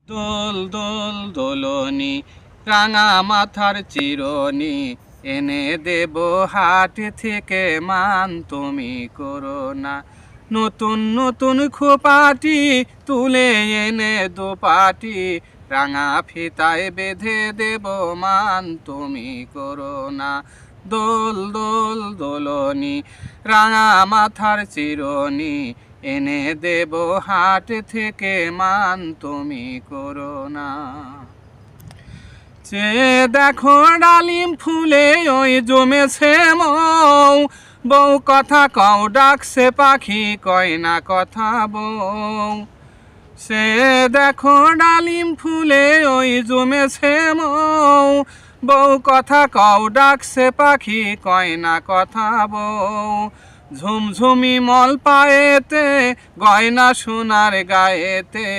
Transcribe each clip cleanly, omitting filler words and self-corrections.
দোল দোল দোলনি রাঙা মাথার চিরনি এনে দেব হাট থেকে মান তুমি করো না। নতুন নতুন খোপাটি তুলে এনে দোপাটি রাঙা ফিতায় বেঁধে দেব মান তুমি করো না। দোল দোল দোলনি রাঙা মাথার চিরনি এনে দেব হাট থেকে মান তুমি করো না। চেয়ে দেখো ডালিম ফুলে ওই জমেছে মৌ, বউ কথা কও ডাকছে পাখি কয় না কথা বউ। সে দেখো ডালিম ফুলে ওই জমেছে মৌ, বউ কথা কও ডাকছে পাখি কয় না কথা বউ। ঝুমঝুমি মল পায়েতে গয়না সোনার গায়েতে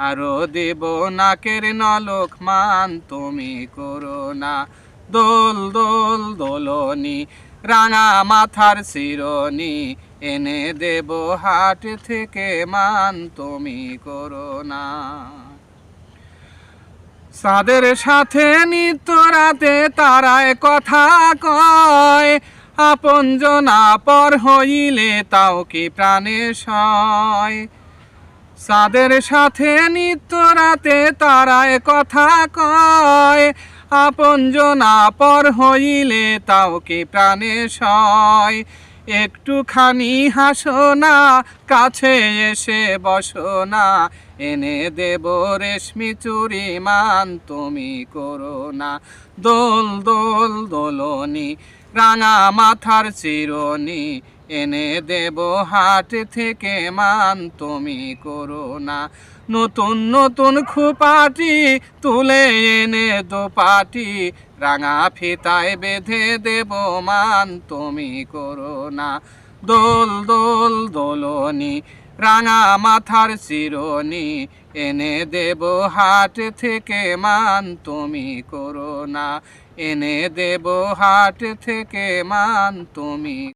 আরো দেব নাকের নলক মান তুমি করো না। দোল দোল দোলনি রাঙা মাথার চিরনি এনে দেব হাট থেকে মান তুমি করো না। চাঁদের সাথে নিত্য রাতে তারায় কথা কয়, আপনজনা পর হইলে তাও কি প্রাণে সয়। চাঁদের সাথে নিত্য রাতে তারায় কথা কয়, আপনজনা পর হইলে তাও কি প্রাণে সয়। একটুখানি হাসো না, কাছে এসে বসো না, এনে দেব রেশমি চুরি মান তুমি করো না। দোল দোল দোলনি রাঙা মাথার চিরনি এনে দেব হাট থেকে মান তুমি করো না। নতুন নতুন খোপাটি তুলে এনে দোপাটি রাঙা ফিতায় বেঁধে দেব মান তুমি করো না। দোল দোল দোলনি রাঙা মাথার চিরনি এনে দেব হাট থেকে মান তুমি করো না। এনে দেব হাট থেকে মান তুমি